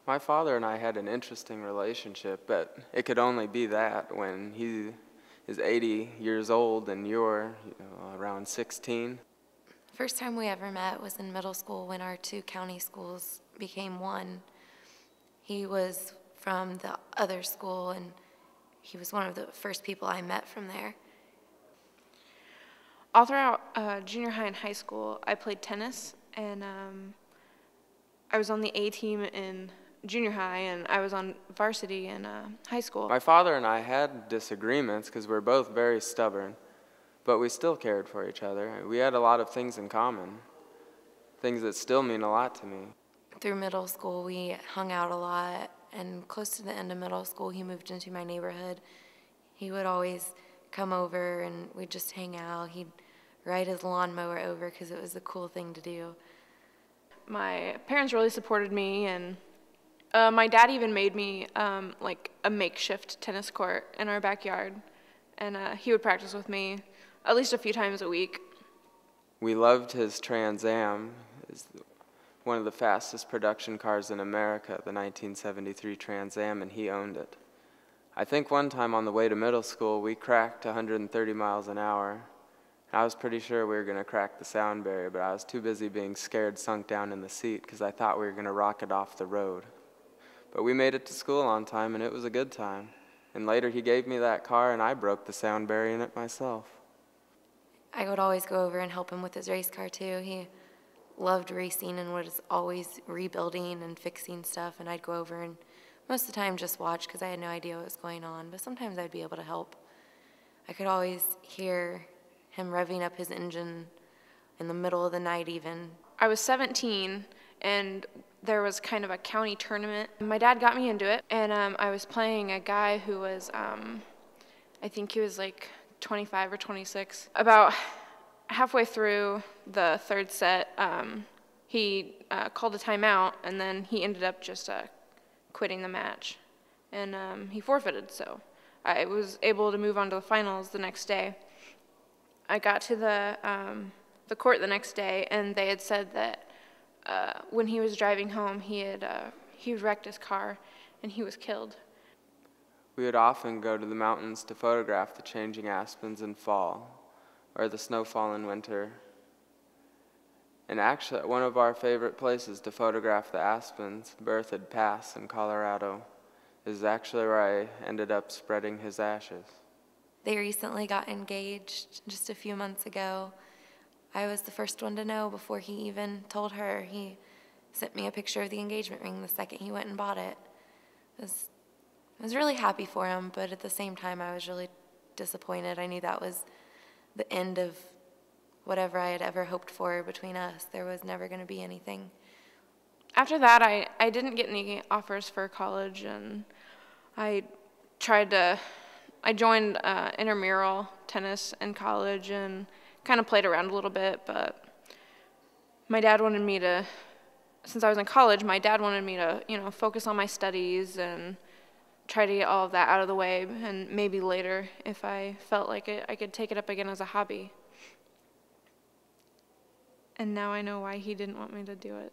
My father and I had an interesting relationship, but it could only be that when he is 80 years old and you're around 16. First time we ever met was in middle school when our two county schools became one. He was from the other school, and he was one of the first people I met from there. All throughout junior high and high school, I played tennis, and I was on the A team in junior high, and I was on varsity in high school. My father and I had disagreements because we're both very stubborn, but we still cared for each other. We had a lot of things in common, things that still mean a lot to me. Through middle school, we hung out a lot, and close to the end of middle school, he moved into my neighborhood. He would always come over, and we'd just hang out. He'd ride his lawnmower over because it was a cool thing to do. My parents really supported me, and my dad even made me like a makeshift tennis court in our backyard, and he would practice with me at least a few times a week. We loved his Trans Am. It's one of the fastest production cars in America, the 1973 Trans Am, and he owned it. I think one time on the way to middle school, we cracked 130 miles an hour. I was pretty sure we were going to crack the sound barrier, but I was too busy being scared, sunk down in the seat, because I thought we were going to rocket off the road. But we made it to school on time, and it was a good time. And later he gave me that car, and I broke the sound barrier in it myself. I would always go over and help him with his race car, too. He loved racing and was always rebuilding and fixing stuff, and I'd go over and most of the time just watch because I had no idea what was going on, but sometimes I'd be able to help. I could always hear him revving up his engine in the middle of the night even. I was 17, and there was kind of a county tournament. My dad got me into it, and I was playing a guy who was, I think he was like 25 or 26. About halfway through the third set, he called a timeout, and then he ended up just quitting the match, and he forfeited, so I was able to move on to the finals the next day. I got to the court the next day, and they had said that when he was driving home, he wrecked his car, and he was killed. We would often go to the mountains to photograph the changing aspens in fall, or the snowfall in winter. And actually, one of our favorite places to photograph the aspens, Berthoud Pass in Colorado, is actually where I ended up spreading his ashes. They recently got engaged just a few months ago. I was the first one to know before he even told her. He sent me a picture of the engagement ring the second he went and bought it. I was really happy for him, but at the same time I was really disappointed. I knew that was the end of whatever I had ever hoped for between us. There was never going to be anything. After that, I didn't get any offers for college, and I joined intramural tennis in college and kind of played around a little bit, but my dad wanted me to, since I was in college, my dad wanted me to, focus on my studies and try to get all of that out of the way, and maybe later, if I felt like it, I could take it up again as a hobby. And now I know why he didn't want me to do it.